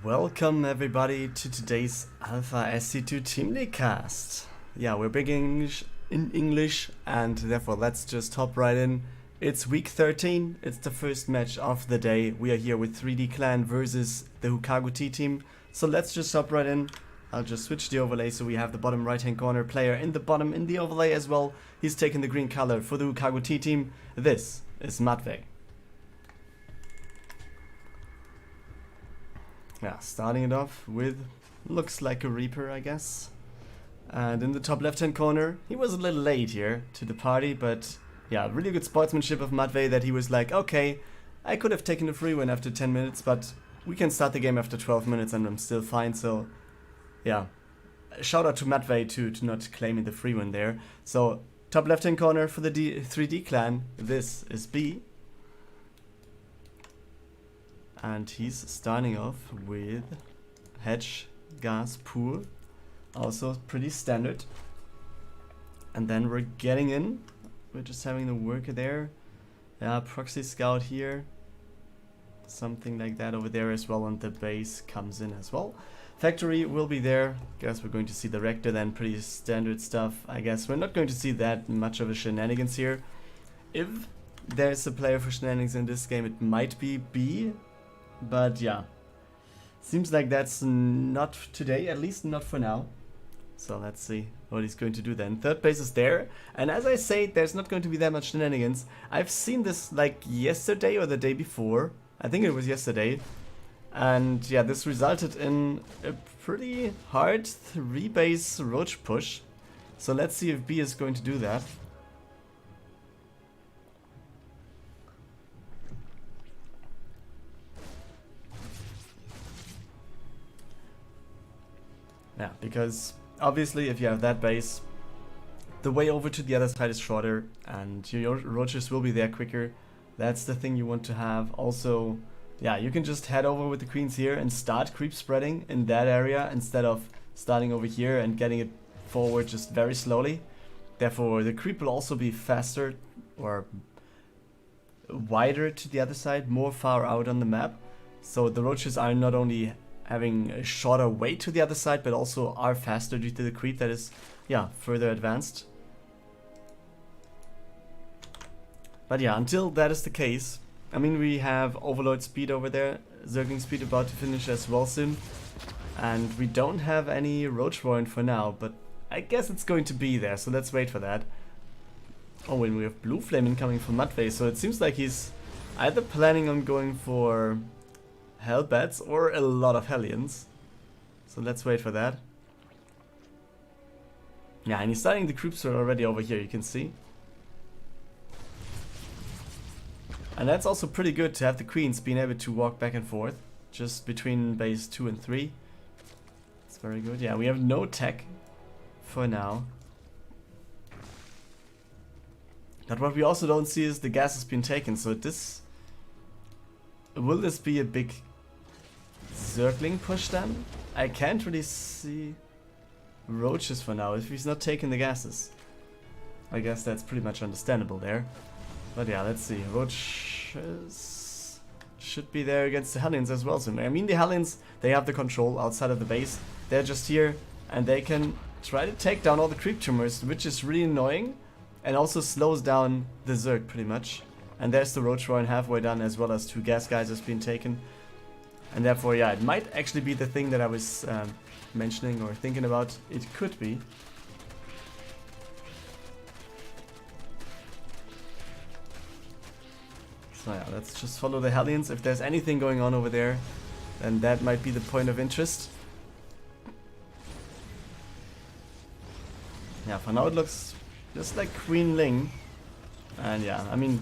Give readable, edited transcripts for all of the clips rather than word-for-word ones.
Welcome everybody to today's Alpha SC2 Team League cast. Yeah, we're big in English and therefore let's just hop right in. It's week 13, it's the first match of the day. We are here with 3D Clan versus the Houkago T team. So let's just hop right in. I'll just switch the overlay so we have the bottom right hand corner player in the bottom in the overlay as well. He's taking the green color for the Houkago T team. This is Matvey. Yeah, starting it off with, looks like a Reaper, I guess. And in the top left-hand corner, he was a little late here to the party, but yeah, really good sportsmanship of Matvey that he was like, okay, I could have taken a free win after 10 minutes, but we can start the game after 12 minutes and I'm still fine, so yeah. Shout out to Matvey to not claiming the free win there. So, top left-hand corner for the 3D clan, this is B. And he's starting off with hedge, gas, pool, also pretty standard. And then we're getting in, we're just having the worker there. Yeah, proxy scout here, something like that over there as well, and the base comes in as well. Factory will be there, guess we're going to see the rector then, pretty standard stuff. I guess we're not going to see that much of a shenanigans here. If there's a player for shenanigans in this game, it might be B. But yeah, seems like that's not today, at least not for now. So let's see what he's going to do then. Third base is there, and as I say, there's not going to be that much shenanigans. I've seen this like yesterday or the day before. I think it was yesterday. And yeah, this resulted in a pretty hard 3-base roach push. So let's see if B is going to do that. Yeah, because obviously if you have that base, the way over to the other side is shorter and your roaches will be there quicker. That's the thing you want to have. Also, yeah, you can just head over with the queens here and start creep spreading in that area instead of starting over here and getting it forward just very slowly. Therefore, the creep will also be faster or wider to the other side, more far out on the map. So the roaches are not only having a shorter way to the other side, but also are faster due to the creep that is, yeah, further advanced. But yeah, until that is the case, I mean, we have Overlord speed over there, Zergling speed about to finish as well soon, and we don't have any Roach Warren for now, but I guess it's going to be there, so let's wait for that. Oh, and we have Blue Flame incoming from Matvey, so it seems like he's either planning on going for Hellbats or a lot of Hellions. So let's wait for that. Yeah, and he's starting the creeps already over here, you can see. And that's also pretty good to have the queens being able to walk back and forth just between base 2 and 3. It's very good. Yeah, we have no tech for now. But what we also don't see is the gas has been taken, so this... Will this be a big Zergling push then? I can't really see roaches for now if he's not taking the gases. I guess that's pretty much understandable there. But yeah, let's see. Roaches should be there against the Hellions as well. So I mean, the Hellions, they have the control outside of the base. They're just here and they can try to take down all the creep tumors, which is really annoying and also slows down the Zerg pretty much. And there's the Roach Warren halfway done, as well as 2 gas guys has been taken. And therefore, yeah, it might actually be the thing that I was mentioning or thinking about. It could be. So yeah, let's just follow the Hellions. If there's anything going on over there, then that might be the point of interest. Yeah, for now it looks just like Queen Ling. And yeah, I mean...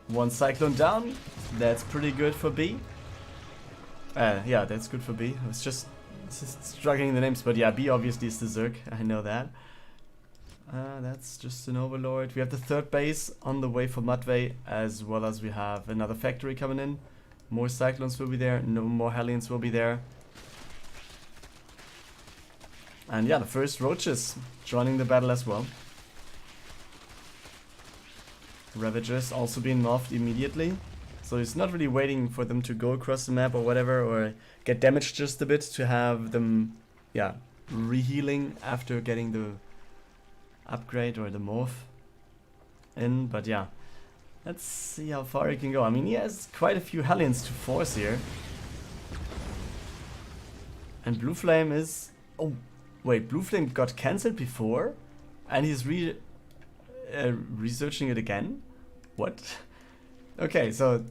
One Cyclone down, that's pretty good for B. Yeah, that's good for B. I was just struggling the names, but yeah, B obviously is the Zerg, I know that. That's just an Overlord. We have the third base on the way for Matvey, as well as we have another factory coming in. More Cyclones will be there, no more Hellions will be there. And yeah, the first Roaches joining the battle as well. Ravagers also being morphed immediately. So he's not really waiting for them to go across the map or whatever, or get damaged just a bit to have them, yeah, re-healing after getting the upgrade or the morph in. But yeah, let's see how far he can go. I mean, he has quite a few Hellions to force here. And Blue Flame is... Oh, wait, Blue Flame got cancelled before? And he's researching it again? What? Okay, so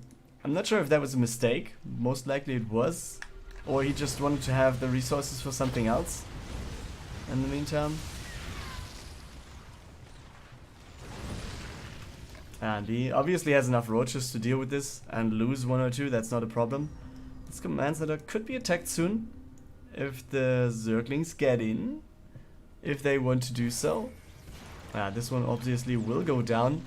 I'm not sure if that was a mistake. Most likely it was. Or he just wanted to have the resources for something else in the meantime. And he obviously has enough roaches to deal with this and lose 1 or 2, that's not a problem. This command center could be attacked soon if the Zerglings get in, if they want to do so. This one obviously will go down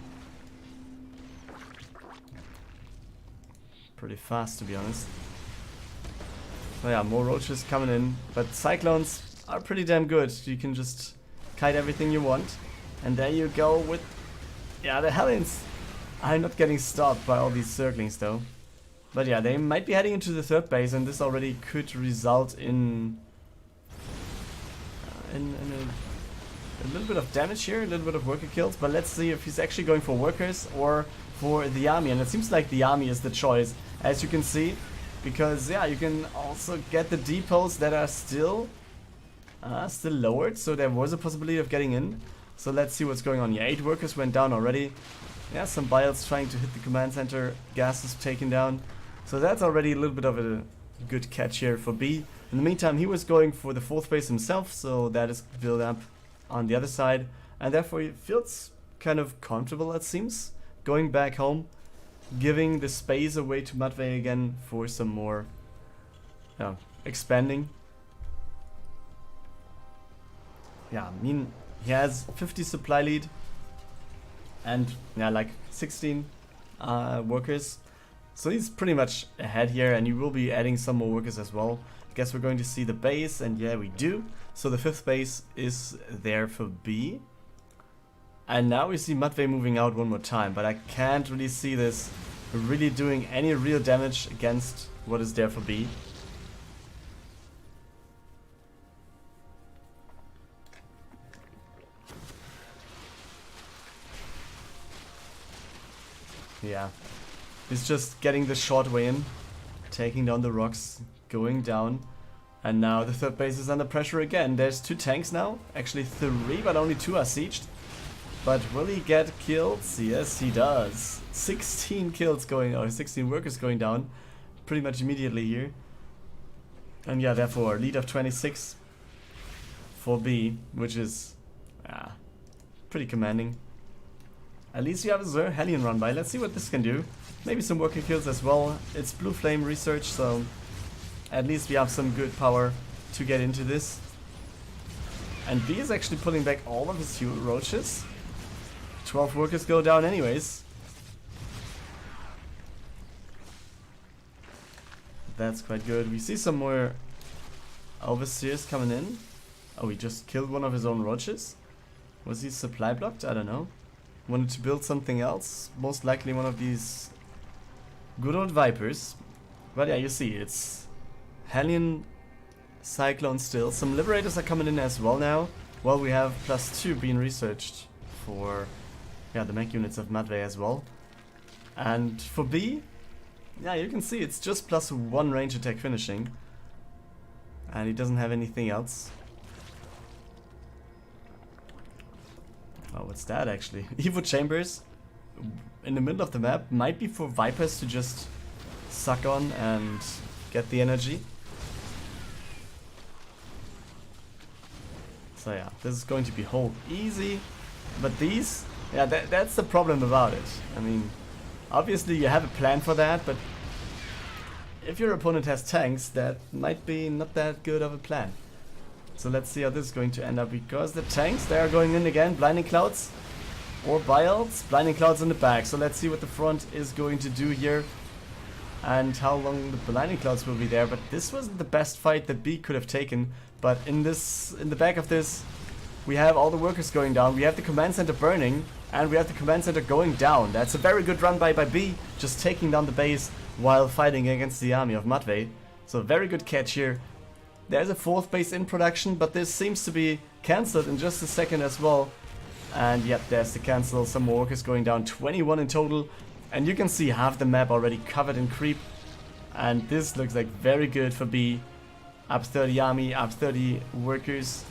pretty fast, to be honest. So yeah, more roaches coming in, but cyclones are pretty damn good. You can just kite everything you want, and there you go with, yeah, the Hellions are not getting stopped by all these Zerglings though. But yeah, they might be heading into the 3rd base, and this already could result in a little bit of damage here, a little bit of worker kills. But let's see if he's actually going for workers or for the army, and it seems like the army is the choice, as you can see, because yeah, you can also get the depots that are still lowered, so there was a possibility of getting in. So let's see what's going on. Yeah, 8 workers went down already. Yeah, some biles trying to hit the command center. Gas is taken down. So that's already a little bit of a good catch here for B. In the meantime, he was going for the 4th base himself, so that is built up on the other side. And therefore he feels kind of comfortable, it seems, going back home, giving the space away to Matvey again for some more expanding. Yeah, I mean, he has 50 supply lead and yeah, like 16 workers. So he's pretty much ahead here, and he will be adding some more workers as well. I guess we're going to see the base, and yeah, we do. So the 5th base is there for B. And now we see Matvey moving out one more time, but I can't really see this really doing any real damage against what is there for B. Yeah, he's just getting the short way in, taking down the rocks, going down. And now the 3rd base is under pressure again. There's 2 tanks now, actually 3, but only 2 are sieged. But will he get kills? Yes, he does. 16 kills going, or 16 workers going down pretty much immediately here. And yeah, therefore a lead of 26 for B, which is pretty commanding. At least you have a Hellion run by. Let's see what this can do. Maybe some worker kills as well. It's Blue Flame research, so at least we have some good power to get into this. And B is actually pulling back all of his roaches. 12 workers go down anyways. That's quite good. We see some more overseers coming in. Oh, he just killed one of his own roaches. Was he supply blocked? I don't know. Wanted to build something else. Most likely one of these good old Vipers. But yeah, you see, it's Hellion Cyclone still. Some Liberators are coming in as well now. Well, we have +2 being researched for the mech units of Matvey as well. And for B, yeah, you can see it's just +1 range attack finishing. And he doesn't have anything else. Oh, what's that actually? Evo chambers in the middle of the map might be for Vipers to just suck on and get the energy. So yeah, this is going to be whole easy. But these, yeah, that's the problem about it. I mean, obviously you have a plan for that, but if your opponent has tanks, that might be not that good of a plan. So let's see how this is going to end up, because the tanks, they are going in again. Blinding Clouds or Biles. Blinding Clouds in the back. So let's see what the front is going to do here and how long the Blinding Clouds will be there. But this wasn't the best fight that B could have taken. But in the back of this, we have all the workers going down, we have the command center burning, and we have the command center going down. That's a very good run by B, just taking down the base while fighting against the army of Matvey. So very good catch here. There's a 4th base in production, but this seems to be cancelled in just a second as well. And yep, there's the cancel. Some more workers going down, 21 in total. And you can see half the map already covered in creep. And this looks like very good for B. Up 30 army, up 30 workers.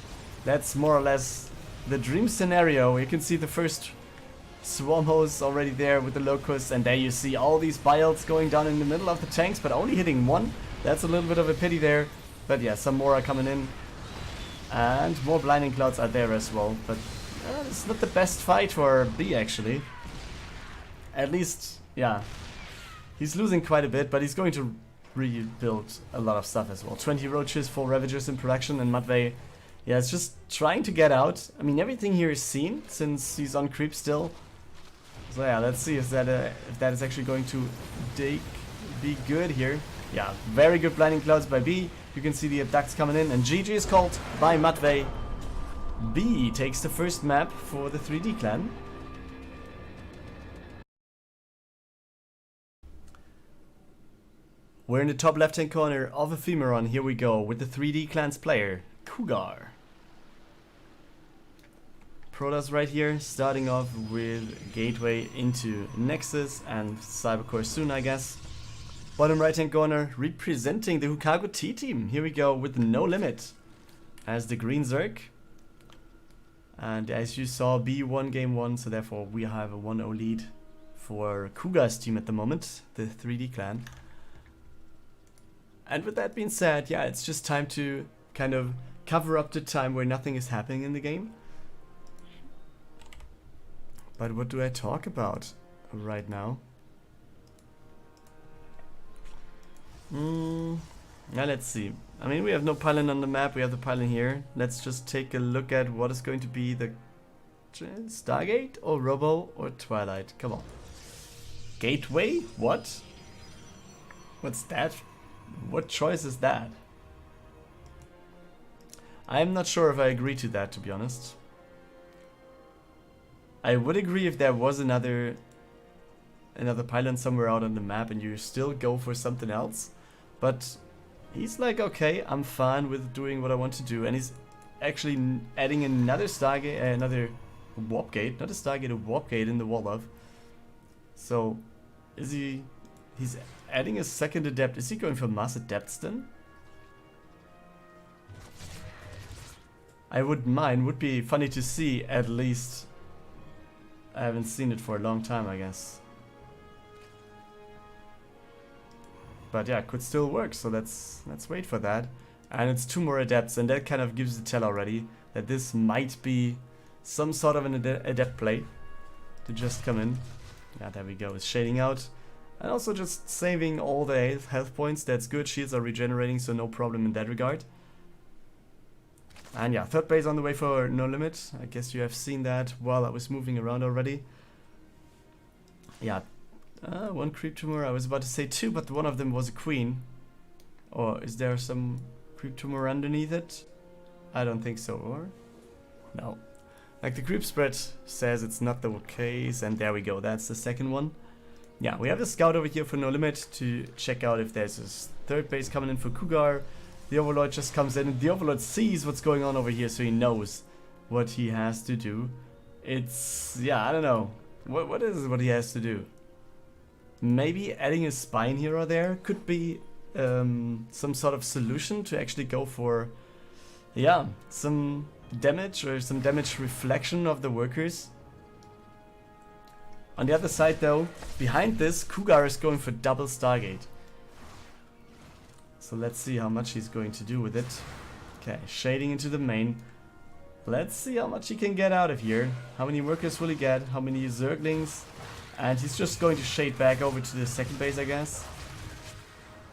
That's more or less the dream scenario. You can see the first swarm hosts already there with the locusts. And there you see all these biles going down in the middle of the tanks, but only hitting one. That's a little bit of a pity there. But yeah, some more are coming in. And more blinding clouds are there as well. But it's not the best fight for B actually. At least, yeah. He's losing quite a bit, but he's going to rebuild a lot of stuff as well. 20 roaches, 4 ravagers in production, and Matvey, yeah, it's just trying to get out. I mean, everything here is seen since he's on creep still. So yeah, let's see if that is actually going to be good here. Yeah, very good blinding clouds by B. You can see the abducts coming in, and GG is called by Matvey. B takes the first map for the 3D clan. We're in the top left hand corner of Ephemeron. Here we go with the 3D clans player, Couguar. Protoss right here, starting off with Gateway into Nexus and Cybercore soon, I guess. Bottom right hand corner, representing the Houkago T team. Here we go with Nolimit as the green Zerg. And as you saw, B won game 1, so therefore we have a 1-0 lead for Cougar's team at the moment, the 3D clan. And with that being said, yeah, it's just time to kind of cover up the time where nothing is happening in the game. But what do I talk about right now? Now let's see. I mean, we have no pylon on the map, we have the pylon here. Let's just take a look at what is going to be the Stargate or Robo or Twilight. Come on. Gateway? What? What's that? What choice is that? I'm not sure if I agree to that, to be honest. I would agree if there was another pylon somewhere out on the map and you still go for something else. But he's like, okay, I'm fine with doing what I want to do. And he's actually adding another Stargate, another warp gate. Not a Stargate, a warp gate in the wall of. So, is he... He's adding a second adept. Is he going for mass adepts then? I wouldn't mind. Would be funny to see, at least. I haven't seen it for a long time, I guess. But yeah, it could still work, so let's wait for that. And it's 2 more adepts, and that kind of gives the tell already that this might be some sort of an adept play to just come in. Yeah, there we go. It's shading out. And also just saving all the health points. That's good. Shields are regenerating, so no problem in that regard. And yeah, 3rd base on the way for Nolimit. I guess you have seen that while I was moving around already. Yeah, 1 creep tumor. I was about to say 2, but one of them was a queen. Or is there some creep tumor underneath it? I don't think so, or? No. Like the creep spread says it's not the case, and there we go. That's the second one. Yeah, we have a scout over here for Nolimit to check out if there's a 3rd base coming in for Cougar. The Overlord just comes in, and the Overlord sees what's going on over here, so he knows what he has to do. It's... yeah, I don't know. What is what he has to do? Maybe adding a spine here or there could be some sort of solution to actually go for... yeah, some damage or some damage reflection of the workers. On the other side though, behind this, Cougar is going for double Stargate. So let's see how much he's going to do with it. Okay, shading into the main. Let's see how much he can get out of here. How many workers will he get? How many Zerglings? And he's just going to shade back over to the 2nd base, I guess.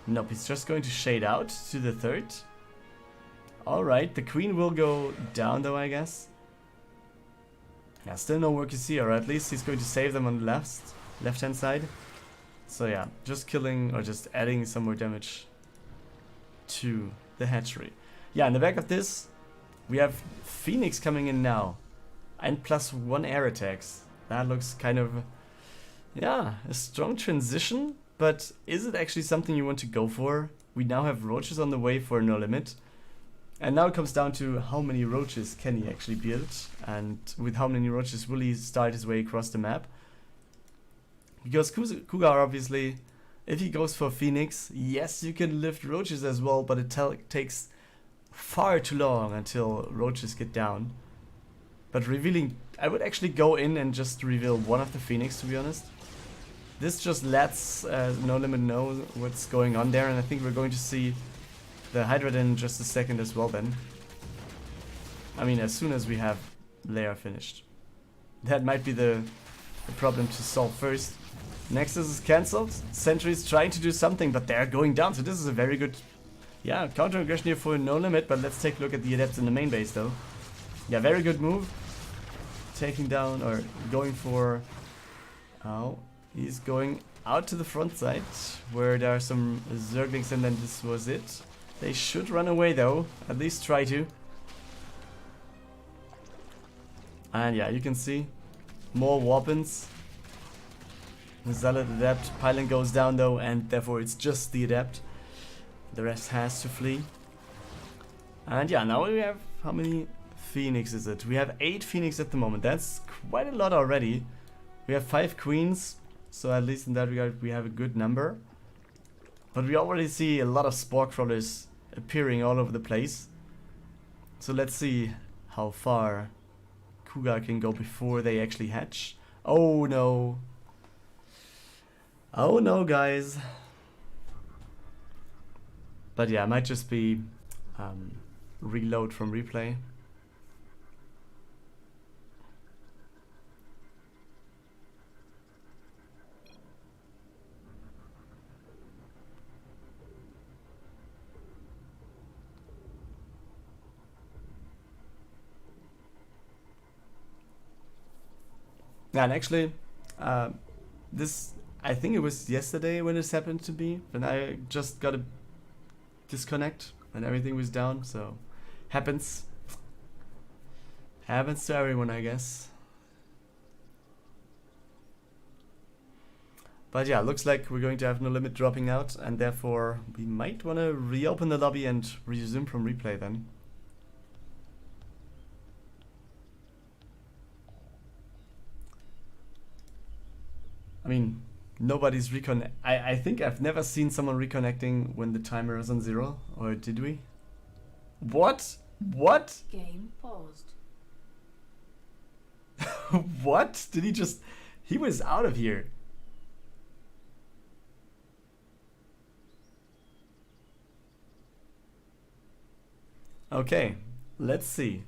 Nope, he's just going to shade out to the 3rd. Alright, the queen will go down though, I guess. Yeah, still no workers here, or at least he's going to save them on the left-hand side. So yeah, just killing or just adding some more damage to the hatchery. Yeah, in the back of this, We have Phoenix coming in now. And +1 air attacks. That looks kind of, yeah, a strong transition. But is it actually something you want to go for? We now have roaches on the way for Nolimit. And now it comes down to how many roaches can he actually build. And with how many roaches will he start his way across the map. Because Couguar obviously, if he goes for Phoenix, yes, you can lift roaches as well, but it takes far too long until roaches get down. But revealing, I would actually go in and just reveal one of the Phoenix, to be honest. This just lets Nolimit know what's going on there, and I think we're going to see the Hydra in just a second as well then. I mean, as soon as we have layer finished. That might be the problem to solve first. Nexus is cancelled. Sentry is trying to do something, but they're going down, so this is a very good, yeah, counter aggression here for Nolimit, but let's take a look at the adepts in the main base though. Yeah, very good move. Taking down, or going for, oh, he's going out to the front side, where there are some Zerglings, and then this was it. They should run away though, at least try to. And yeah, you can see more weapons. The Zealot Adept, Pylon goes down though, and therefore it's just the Adept. The rest has to flee. And yeah, now we have, how many Phoenix is it? We have 8 Phoenix at the moment. That's quite a lot already. We have 5 Queens, so at least in that regard we have a good number. But we already see a lot of Spore Crawlers appearing all over the place. So let's see how far Couguar can go before they actually hatch. Oh no. Oh no, guys. But yeah, it might just be reload from replay. Yeah, and actually, this, I think it was yesterday when this happened to me, when I just got a disconnect and everything was down, so happens. Happens to everyone, I guess. But yeah, looks like we're going to have Nolimit dropping out, and therefore we might want to reopen the lobby and resume from replay then. I mean, nobody's I think I've never seen someone reconnecting when the timer is on 0, or did we? What? What? Game paused. What? Did he just... He was out of here. Okay, let's see.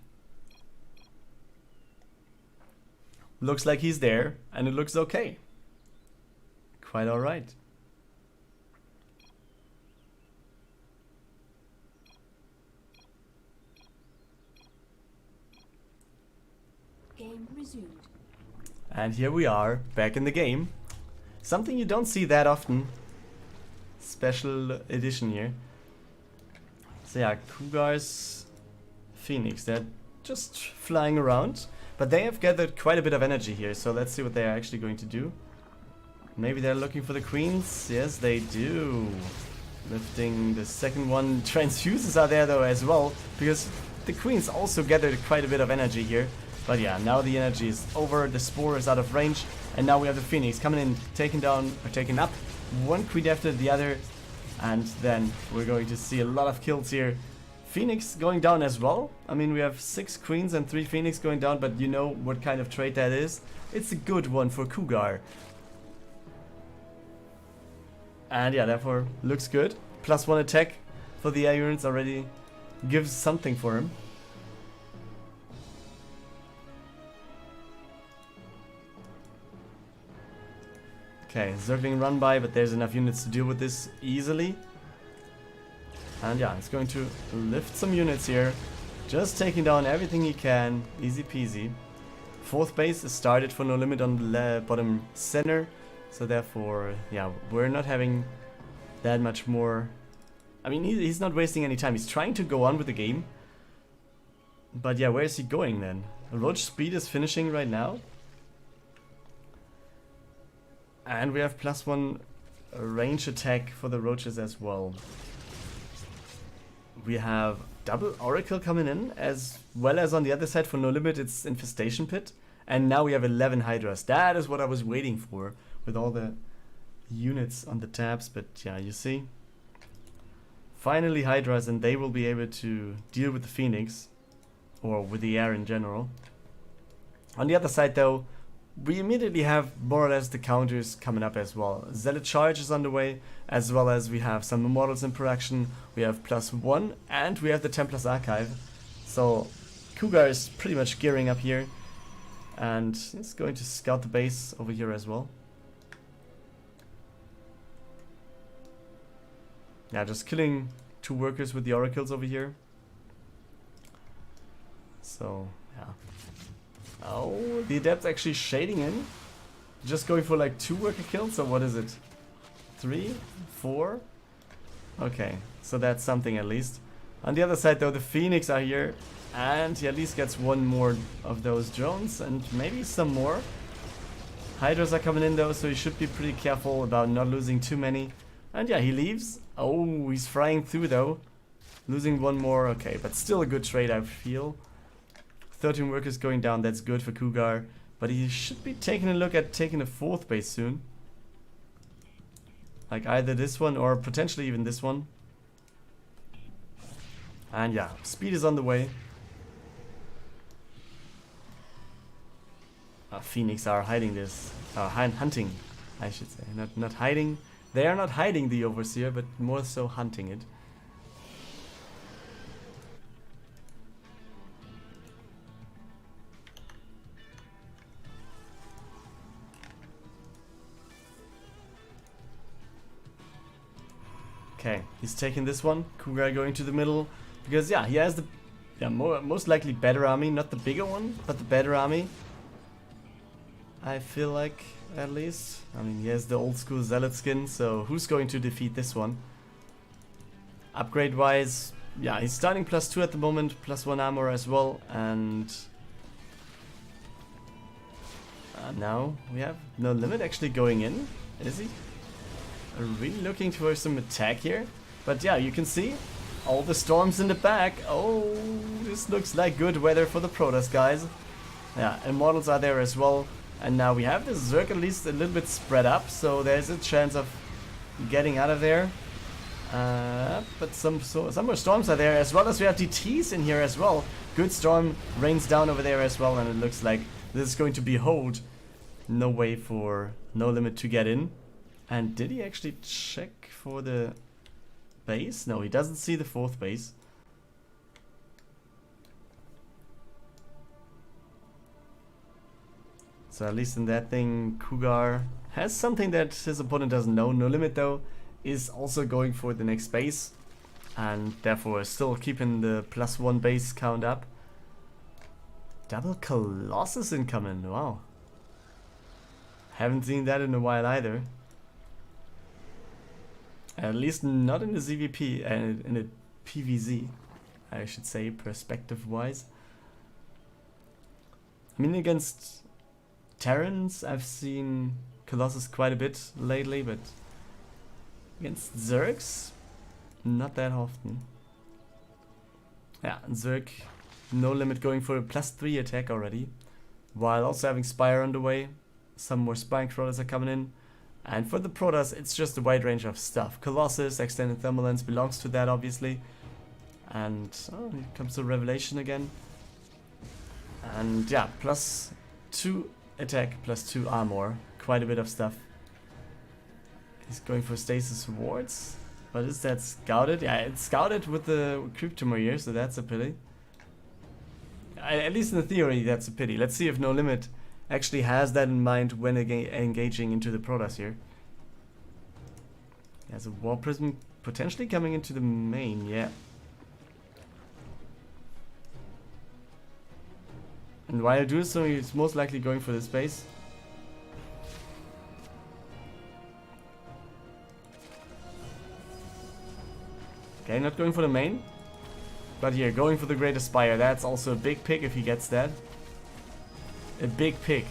Looks like he's there, and it looks okay. Quite alright. Game resumed. And here we are, back in the game. Something you don't see that often. Special edition here. So yeah, Cougar's Phoenix, they're just flying around. But they have gathered quite a bit of energy here, so let's see what they are actually going to do. Maybe they're looking for the queens. Yes, they do. Lifting the second one. Transfuses are there though as well, because the queens also gathered quite a bit of energy here. But yeah, now the energy is over, the spore is out of range, and now we have the Phoenix coming in, taking down, or taking up one queen after the other, and then we're going to see a lot of kills here. Phoenix going down as well. I mean, we have 6 queens and 3 Phoenix going down, but you know what kind of trait that is. It's a good one for Couguar. And yeah, therefore looks good. +1 attack for the air units already gives something for him. Okay, Zergling run by, but there's enough units to deal with this easily. And yeah, it's going to lift some units here. Just taking down everything he can. Easy peasy. 4th base is started for Nolimit on the bottom center. So therefore, yeah, we're not having that much more. I mean, he's not wasting any time. He's trying to go on with the game. But yeah, where is he going then? Roach speed is finishing right now. And we have +1 range attack for the roaches as well. We have double Oracle coming in, as well as on the other side for Nolimit it's Infestation Pit. And now we have 11 Hydras. That is what I was waiting for with all the units on the tabs. But yeah, you see. Finally Hydras, and they will be able to deal with the Phoenix. Or with the air in general. On the other side though, we immediately have more or less the counters coming up as well. Zealot Charge is underway, as well as we have some Immortals in production. We have +1, and we have the Templar's Archive. So Couguar is pretty much gearing up here. And he's going to scout the base over here as well. Yeah, just killing 2 workers with the Oracles over here. So, yeah. Oh, the Adept's actually shading in. Just going for like 2 worker kills, or what is it? 3? 4? Okay, so that's something at least. On the other side though, the Phoenix are here. And he at least gets 1 more of those drones, and maybe some more. Hydras are coming in though, so he should be pretty careful about not losing too many. And yeah, he leaves. Oh, he's flying through though. Losing 1 more, okay, but still a good trade I feel. 13 workers going down, that's good for Couguar. But he should be taking a look at taking a 4th base soon. Like either this one or potentially even this one. And yeah, speed is on the way. Phoenix are hiding this. Hunting, I should say. Not hiding. They are not hiding the Overseer, but more so hunting it. Okay, he's taking this one. Couguar going to the middle. Because, yeah, he has the most likely better army. Not the bigger one, but the better army. I feel like, at least. I mean, he has the old school Zealot skin, so who's going to defeat this one? Upgrade-wise, yeah, he's starting +2 at the moment, +1 armor as well, and now we have Nolimit actually going in. Is he? Really looking for some attack here. But yeah, you can see all the storms in the back. Oh, this looks like good weather for the Protoss guys. Yeah, Immortals are there as well. And now we have the Zerg at least a little bit spread up, so there's a chance of getting out of there. But some more storms are there, as well as we have DTs in here as well. Good storm rains down over there as well, and it looks like this is going to be hold. No way for Nolimit to get in. And did he actually check for the base? No, he doesn't see the 4th base. So at least in that thing, Couguar has something that his opponent doesn't know. Nolimit though is also going for the next base, and therefore still keeping the +1 base count up. Double Colossus incoming, wow. Haven't seen that in a while either. At least not in the ZVP, and in the PVZ, I should say, perspective-wise. I mean, against Terrans, I've seen Colossus quite a bit lately, but against Zergs, not that often. Yeah, Zerg, Nolimit going for a +3 attack already, while also having Spire on the way. Some more Spine Crawlers are coming in. And for the Protoss, it's just a wide range of stuff. Colossus, Extended Thermal Lens belongs to that, obviously. And, oh, here comes the Revelation again. And yeah, +2 attack, +2 armor. Quite a bit of stuff. He's going for Stasis Wards. But is that scouted? Yeah, it's scouted with the Cryptomore here, so that's a pity. At least in the theory, that's a pity. Let's see if Nolimit actually has that in mind when engaging into the Protoss here. He has a War Prism potentially coming into the main, yeah. And while doing so, he's most likely going for this base. Okay, not going for the main. But here, going for the Great Aspire. That's also a big pick if he gets that. A big pick.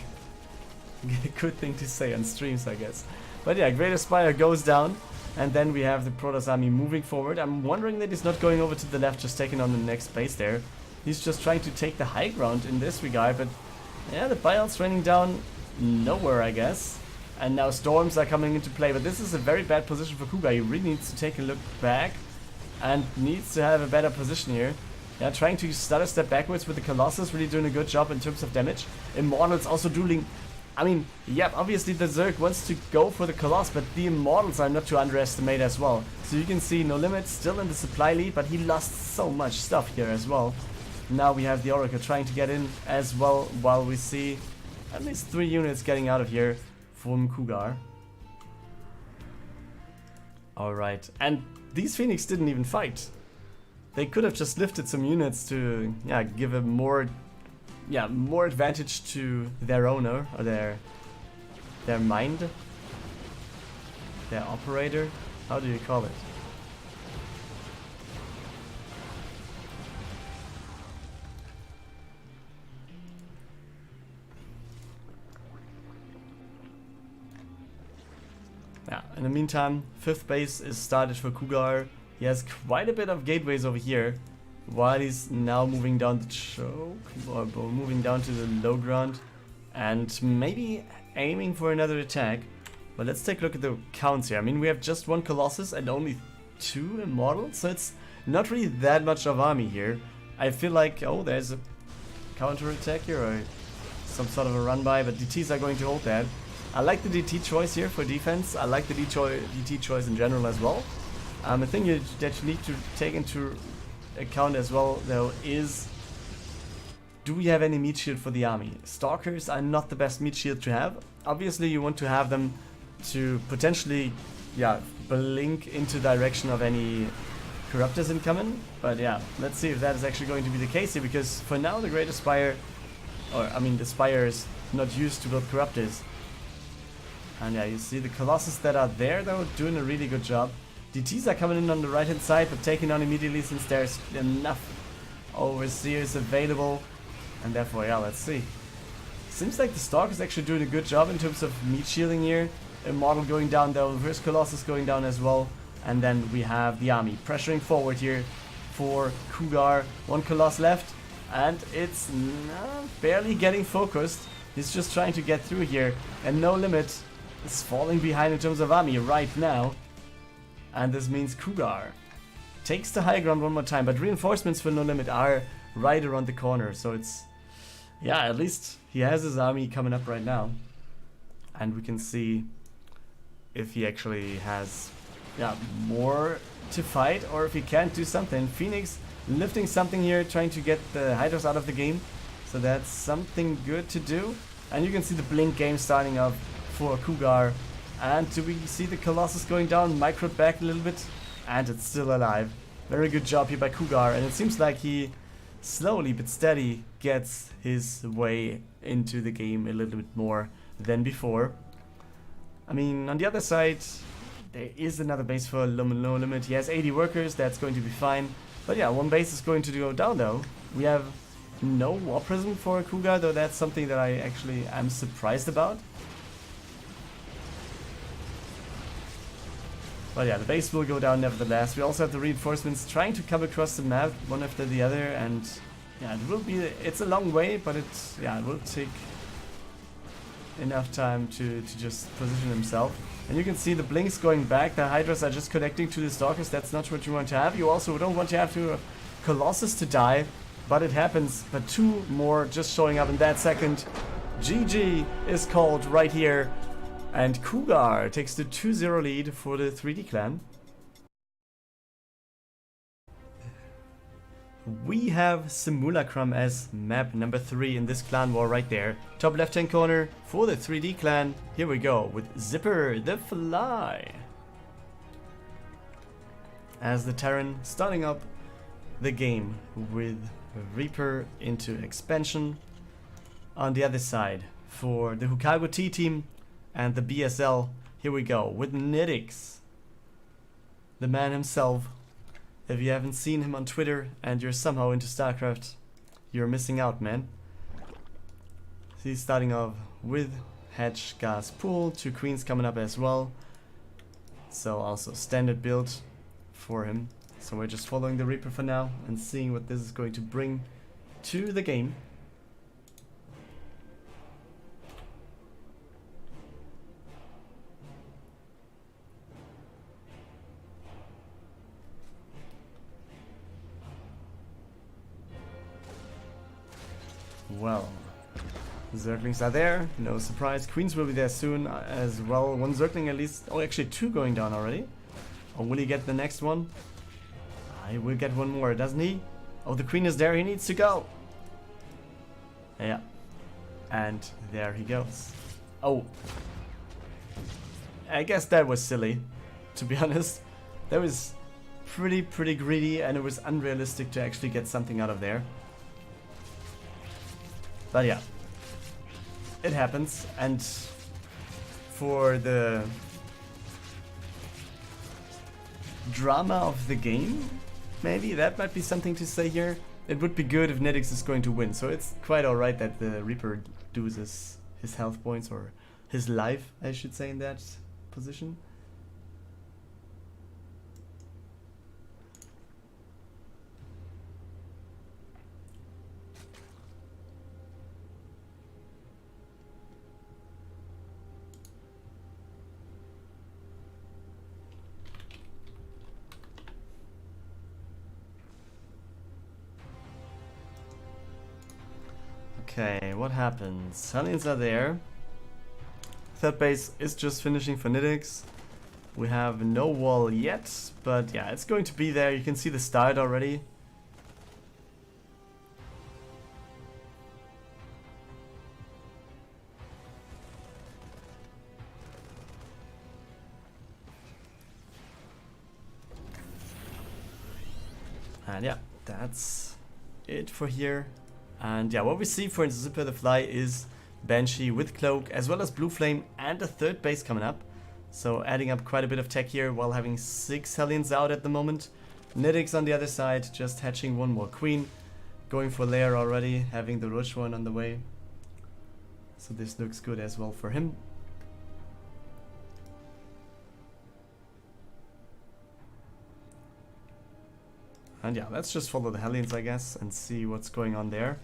Good thing to say on streams, I guess. But yeah, Great Aspire goes down. And then we have the Protoss army moving forward. I'm wondering that he's not going over to the left, just taking on the next base there. He's just trying to take the high ground in this regard. But yeah, the buyouts raining down nowhere, I guess. And now storms are coming into play. But this is a very bad position for Couguar. He really needs to take a look back. And needs to have a better position here. Yeah, trying to stutter step backwards with the Colossus, really doing a good job in terms of damage. Immortals also dueling. I mean, yeah, obviously the Zerg wants to go for the Colossus, but the Immortals are not to underestimate as well. So you can see Nolimit still in the supply lead, but he lost so much stuff here as well. Now we have the Oracle trying to get in as well, while we see at least 3 units getting out of here from Couguar. Alright, and these Phoenix didn't even fight. They could have just lifted some units to, yeah, give a more advantage to their owner, or their mind, their operator. How do you call it? Yeah, in the meantime, 5th base is started for Couguar. He has quite a bit of gateways over here, while he's now moving down the choke, or moving down to the low ground, and maybe aiming for another attack. But let's take a look at the counts here. I mean, we have just 1 Colossus and only 2 Immortals, so it's not really that much of army here. I feel like, oh, there's a counter attack here, or some sort of a run by, but DTs are going to hold that. I like the DT choice here for defense. I like the DT choice in general as well. The thing that you need to take into account as well, though, is, do we have any meat shield for the army? Stalkers are not the best meat shield to have. Obviously, you want to have them to potentially, yeah, blink into direction of any Corruptors incoming. But yeah, let's see if that is actually going to be the case here, because for now the Great Aspire, or I mean the Spire, is not used to build Corruptors. And yeah, you see the Colossus that are there though, doing a really good job. DTs are coming in on the right hand side, but taken on immediately since there's enough Overseers available. And therefore, yeah, let's see. Seems like the Stalker is actually doing a good job in terms of meat shielding here. Immortal going down though, reverse Colossus going down as well. And then we have the army pressuring forward here for Couguar. 1 Colossus left, and it's barely getting focused. He's just trying to get through here, and Nolimit is falling behind in terms of army right now. And this means Couguar takes the high ground one more time, but reinforcements for Nolimit are right around the corner. So it's, yeah, at least he has his army coming up right now. And we can see if he actually has, yeah, more to fight, or if he can't do something. Phoenix lifting something here, trying to get the Hydras out of the game. So that's something good to do. And you can see the blink game starting up for Couguar. And do we see the Colossus going down, microed back a little bit? And it's still alive. Very good job here by Couguar. And it seems like he slowly but steady gets his way into the game a little bit more than before. I mean, on the other side, there is another base for Nolimit. He has 80 workers, that's going to be fine. But yeah, 1 base is going to go down though. We have no War Prism for Couguar, though that's something that I actually am surprised about. But yeah, the base will go down nevertheless. We also have the reinforcements trying to come across the map one after the other, and yeah, it's a long way, but it will take enough time to just position himself. And you can see the blinks going back. The Hydras are just connecting to the Stalkers. That's not what you want to have. You also don't want to have to Colossus to die, but it happens. But 2 more just showing up in that second. GG is called right here. And Couguar takes the 2-0 lead for the 3D clan. We have Simulacrum as map number 3 in this clan war right there. Top left hand corner for the 3D clan. Here we go with ZipperTheFly as the Terran, starting up the game with Reaper into expansion. On the other side for the Houkago T team and the BSL, here we go with NItix, the man himself, If you haven't seen him on Twitter and you're somehow into StarCraft, you're missing out, man. He's starting off with Hedge, Gas, Pool, 2 queens coming up as well. So also standard build for him. So we're just following the Reaper for now and seeing what this is going to bring to the game. Well, Zerglings are there, no surprise. Queens will be there soon as well. 1 Zergling at least. Oh, actually 2 going down already. Or will he get the next one? He will get 1 more, doesn't he? Oh, the Queen is there, he needs to go. Yeah. And there he goes. Oh. I guess that was silly, to be honest. That was pretty greedy, and it was unrealistic to actually get something out of there. But yeah, it happens, and for the drama of the game, maybe that might be something to say here. It would be good if NItix is going to win, so it's quite alright that the Reaper loses his health points, or his life, I should say, in that position. Okay, what happens? Hellions are there. Third base is just finishing for NItix. We have no wall yet, but yeah, it's going to be there. You can see the start already. And yeah, that's it for here. And yeah, what we see for ZipperTheFly is Banshee with Cloak, as well as Blue Flame and a third base coming up. So adding up quite a bit of tech here while having 6 Hellions out at the moment. NItix on the other side, just hatching 1 more Queen. Going for Lair already, having the Rush one on the way. So this looks good as well for him. And yeah, let's just follow the Hellions, I guess, and see what's going on there.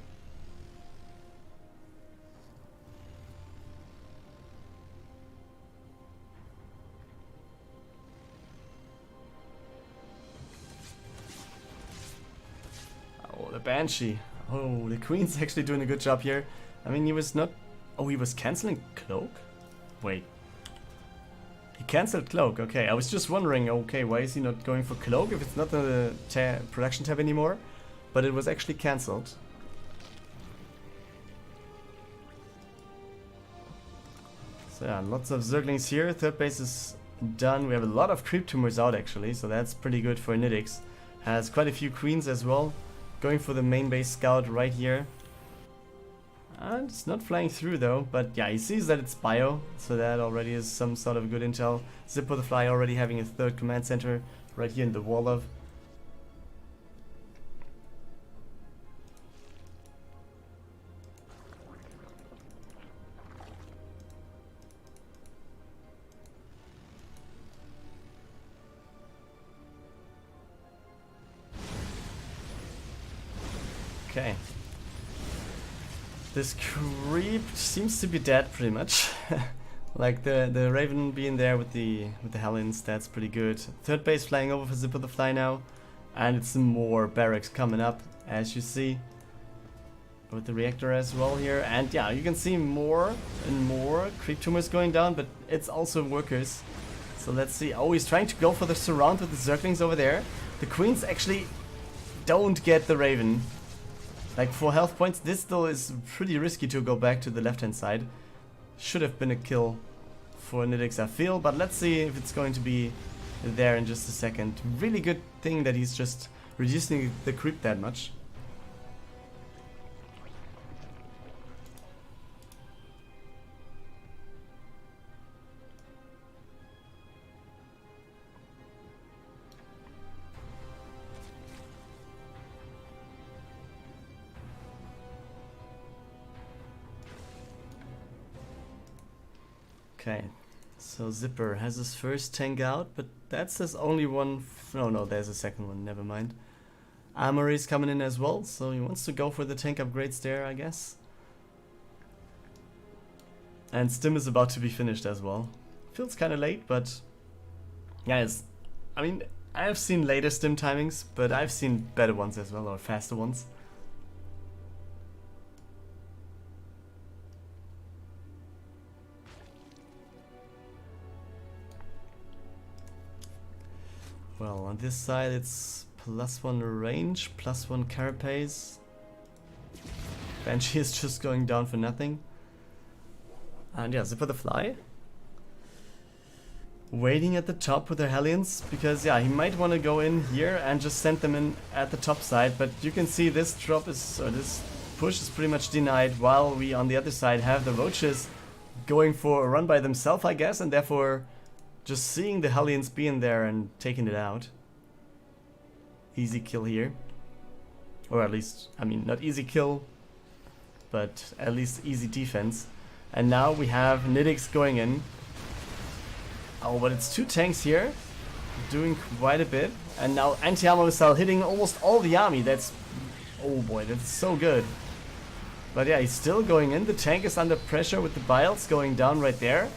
Oh, the Banshee. Oh, the Queen's actually doing a good job here. I mean, he was not... Oh, he was cancelling Cloak? Wait. He cancelled Cloak, okay. I was just wondering, okay, why is he not going for Cloak if it's not the production tab anymore? But it was actually cancelled. So yeah, lots of Zerglings here. Third base is done. We have a lot of Creep Tumors out actually, so that's pretty good for NItix. Has quite a few Queens as well. Going for the main base scout right here. And it's not flying through though, but yeah, he sees that it's bio, so that already is some sort of good intel. ZipperTheFly already having a 3rd command center right here in the wall of. Okay. This creep seems to be dead pretty much. Like the Raven being there with the Hellions, that's pretty good. Third base flying over for ZipperTheFly now. And it's some more barracks coming up, as you see. With the reactor as well here. And yeah, you can see more and more Creep Tumors going down, but it's also workers. So let's see. Oh, he's trying to go for the surround with the Zerglings over there. The Queens actually don't get the Raven. Like, for health points, this though is pretty risky to go back to the left-hand side. Should have been a kill for NItix, I feel, but let's see if it's going to be there in just a second. Really good thing that he's just reducing the creep that much. Okay, so Zipper has his first tank out, but that's his only one. No, there's a second one, never mind. Armory's coming in as well, so he wants to go for the tank upgrades there, I guess. And Stim is about to be finished as well. Feels kind of late, but guys, I mean, I've seen later Stim timings, but I've seen better ones as well, or faster ones. Well, on this side it's +1 range, +1 carapace. Banshee is just going down for nothing. And yeah, ZipperTheFly waiting at the top with their Hellions, because yeah, he might want to go in here and just send them in at the top side, but you can see this drop is, or this push is pretty much denied, while we on the other side have the Roaches going for a run by themselves, I guess, and therefore just seeing the Hellions being there and taking it out. Easy kill here. Or at least, I mean, not easy kill, but at least easy defense. And now we have NItix going in. Oh, but it's 2 tanks here, doing quite a bit. And now anti-armor missile hitting almost all the army. That's, oh boy, that's so good. But yeah, he's still going in. The tank is under pressure with the Biles going down right there.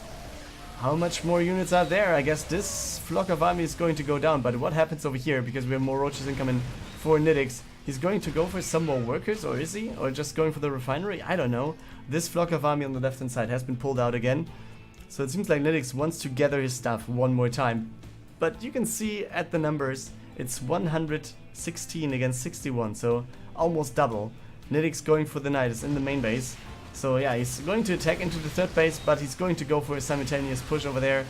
How much more units are there? I guess this flock of army is going to go down. But what happens over here? Because we have more Roaches incoming for NItix. He's going to go for some more workers, or is he? Or just going for the refinery? I don't know. This flock of army on the left hand side has been pulled out again. So it seems like NItix wants to gather his stuff one more time. But you can see at the numbers, it's 116 against 61, so almost double. NItix going for the Nidus in the main base. So yeah, he's going to attack into the third base, but he's going to go for a simultaneous push over there.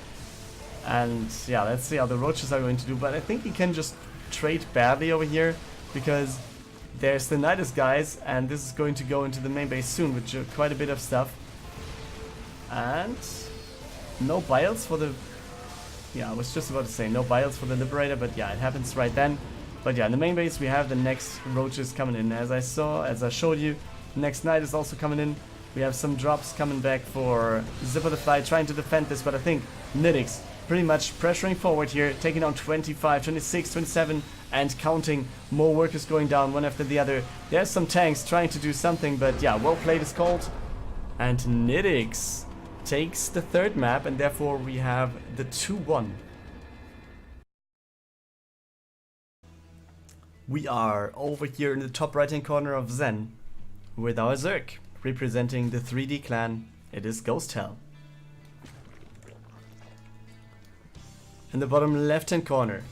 And yeah, let's see how the Roaches are going to do. But I think he can just trade badly over here, because there's the Nidus guys, and this is going to go into the main base soon with quite a bit of stuff. And no Biles for the... Yeah, I was just about to say no Biles for the Liberator, but yeah, it happens right then. But yeah, in the main base we have the next Roaches coming in. As I showed you, next Night is also coming in. We have some drops coming back for ZipperTheFly trying to defend this, but I think NItix pretty much pressuring forward here, taking down 25, 26, 27, and counting. More workers going down one after the other. There's some tanks trying to do something, but yeah, well played is called. And NItix takes the third map, and therefore we have the 2-1. We are over here in the top right hand corner of Zen with our Zerg, representing the 3D clan. It is GhostHell. In the bottom left hand corner,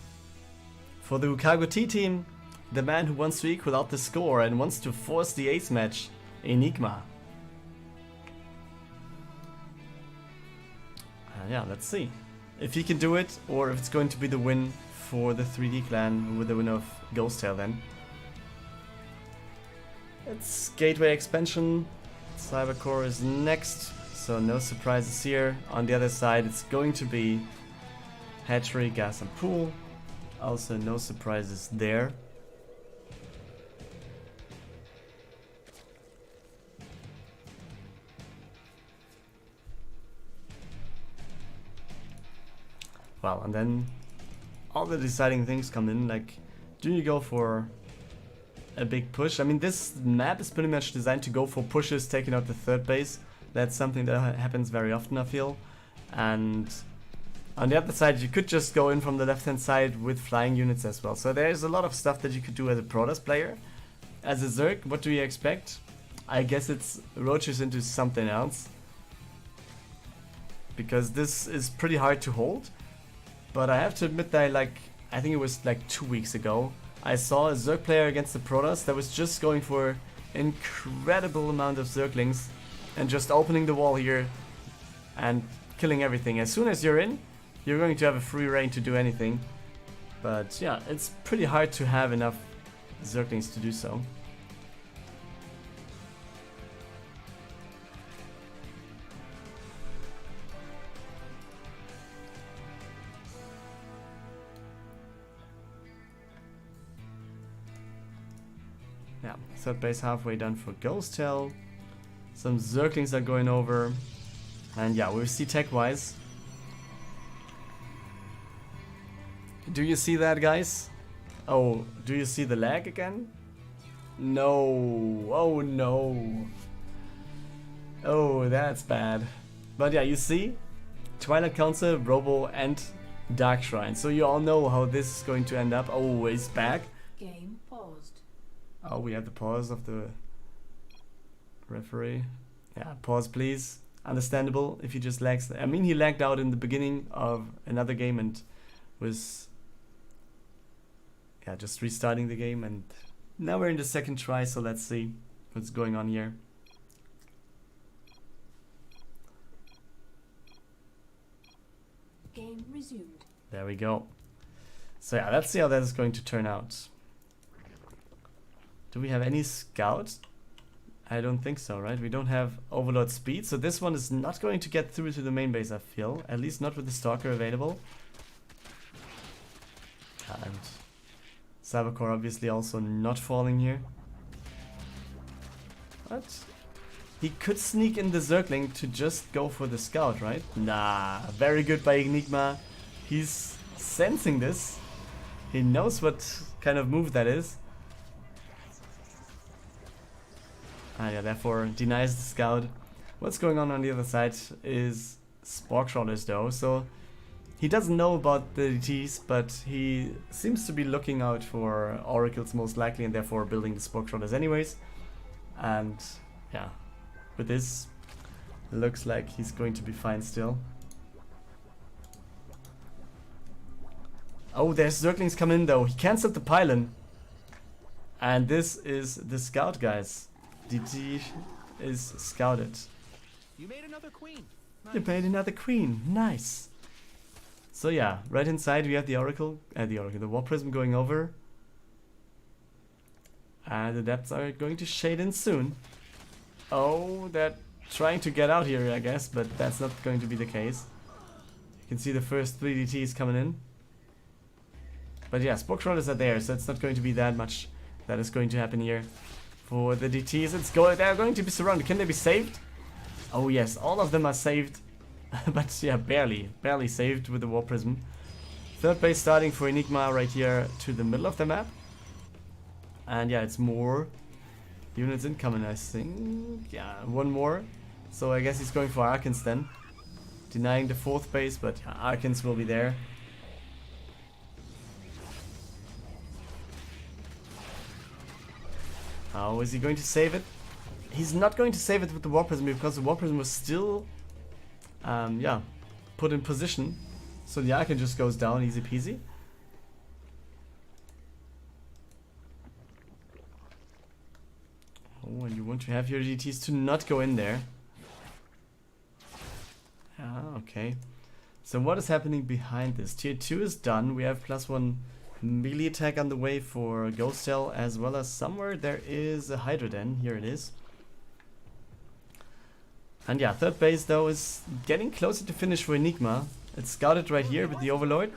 for the Houkago T team, the man who wants to equal out the score and wants to force the Acematch, EnigmA. Yeah, let's see if he can do it, or if it's going to be the win for the 3D clan with the win of GhostHell then. It's Gateway expansion. Cybercore is next, so no surprises here. On the other side, it's going to be Hatchery, Gas and Pool. Also no surprises there. Well, and then all the deciding things come in, like, do you go for a big push? I mean, this map is pretty much designed to go for pushes, taking out the third base. That's something that happens very often, I feel. And on the other side, you could just go in from the left-hand side with flying units as well. So there's a lot of stuff that you could do as a Protoss player. As a Zerg, what do you expect? I guess it's Roaches into something else, because this is pretty hard to hold. But I have to admit that I think it was like 2 weeks ago, I saw a Zerg player against the Protoss that was just going for incredible amount of Zerglings and just opening the wall here and killing everything. As soon as you're in, you're going to have a free reign to do anything. But yeah, it's pretty hard to have enough Zerglings to do so. Yeah, third base halfway done for GhostHell. Some Zerglings are going over. And yeah, we'll see tech-wise. Do you see that, guys? Oh, do you see the lag again? No. Oh, no. Oh, that's bad. But yeah, you see? Twilight Council, Robo, and Dark Shrine. So you all know how this is going to end up. Oh, he's back. Game paused. Oh, we have the pause of the referee. Yeah, pause please. Understandable if he just lags. I mean, he lagged out in the beginning of another game and was just restarting the game, and now we're in the second try, so let's see what's going on here. Game resumed. There we go. So yeah, let's see how that is going to turn out. Do we have any scouts? I don't think so, right? We don't have overload speed, so this one is not going to get through to the main base, I feel. At least not with the stalker available. And Cybercore obviously also not falling here. But he could sneak in the Zergling to just go for the scout, right? Nah, very good by EnigmA. He's sensing this. He knows what kind of move that is. Yeah, therefore denies the scout. What's going on the other side is Spork Trawlers though, so he doesn't know about the DTs, but he seems to be looking out for oracles most likely, and therefore building the Spork Trawlers anyways. And yeah, with this, looks like he's going to be fine still. Oh, there's Zerglings coming in though. He cancelled the pylon. And this is the scout, guys. DT is scouted. You made another queen. Nice. You made another queen. Nice. So yeah, right inside we have the oracle, the War Prism going over. And the depths are going to shade in soon. Oh, they're trying to get out here, I guess, but that's not going to be the case. You can see the first 3 DTs coming in. But yeah, Spork Trawlers are there, so it's not going to be that much that is going to happen here. For the DTs, they're going to be surrounded. Can they be saved? Oh yes, all of them are saved. But yeah, barely saved with the War Prism. Third base starting for EnigmA right here to the middle of the map. And yeah, it's more units incoming, I think. Yeah, one more. So I guess he's going for Arkans then. Denying the 4th base, but yeah, Arkans will be there. How is he going to save it? He's not going to save it with the War Prism because the War Prism was still put in position. So the Arcan just goes down easy peasy. Oh, and you want to have your GTs to not go in there. Ah, okay. So what is happening behind this? Tier 2 is done. We have +1 melee attack on the way for GhostHell, as well as somewhere there is a Hydra Den. Here it is. And yeah, third base though is getting closer to finish for EnigmA. It's scouted right here with the Overlord.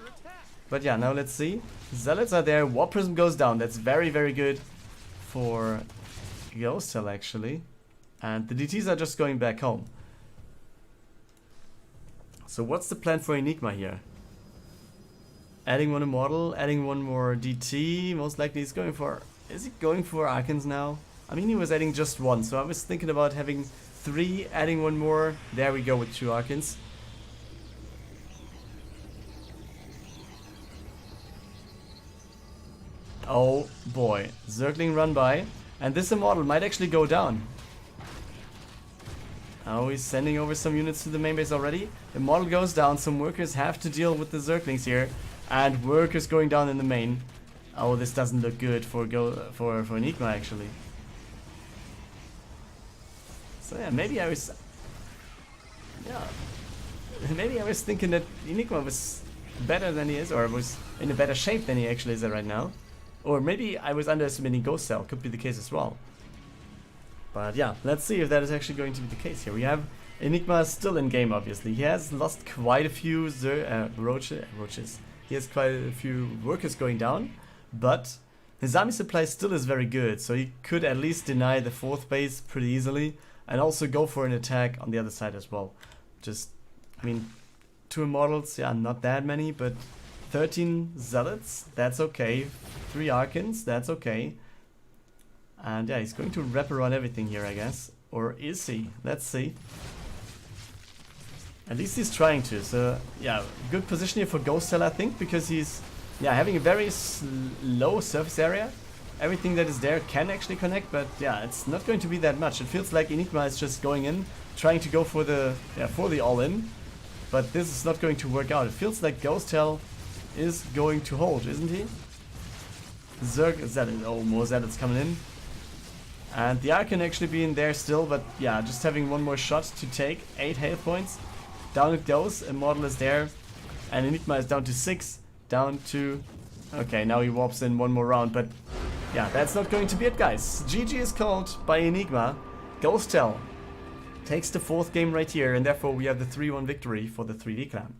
But yeah, now let's see. Zealots are there. War Prism goes down. That's very, very good for GhostHell actually. And the DTs are just going back home. So what's the plan for EnigmA here? Adding one Immortal, adding one more DT. Most likely he's going for... Is he going for Arkans now? I mean, he was adding just one, so I was thinking about having 3, adding one more. There we go with 2 Arkans. Oh boy, Zergling run by. And this Immortal might actually go down. Oh, he's sending over some units to the main base already. Immortal goes down, some workers have to deal with the Zerglings here. And workers going down in the main. Oh, this doesn't look good for EnigmA actually. So yeah, maybe I was thinking that EnigmA was better than he is, or was in a better shape than he actually is right now. Or maybe I was underestimating GhostHell, could be the case as well. But yeah, let's see if that is actually going to be the case here. We have EnigmA still in game, obviously. He has lost quite a few roaches. He has quite a few workers going down, but his army supply still is very good, so he could at least deny the 4th base pretty easily, and also go for an attack on the other side as well. Just, I mean, 2 Immortals, yeah, not that many, but 13 Zealots, that's okay. 3 Archons, that's okay. And yeah, he's going to wrap around everything here, I guess. Or is he? Let's see. At least he's trying to, so yeah, good position here for GhostHell, I think, because he's having a very low surface area. Everything that is there can actually connect, but yeah, it's not going to be that much. It feels like EnigmA is just going in, trying to go for the all-in, but this is not going to work out. It feels like GhostHell is going to hold, isn't he? Zerg Zealot, oh, more Zealots coming in. And the Ark can actually be in there still, but yeah, just having one more shot to take. 8 health points. Down it goes. Immortal is there. And EnigmA is down to 6. Down to... Okay, now he warps in one more round, but yeah, that's not going to be it, guys. GG is called by EnigmA. GhostHell takes the 4th game right here, and therefore we have the 3-1 victory for the 3D clan.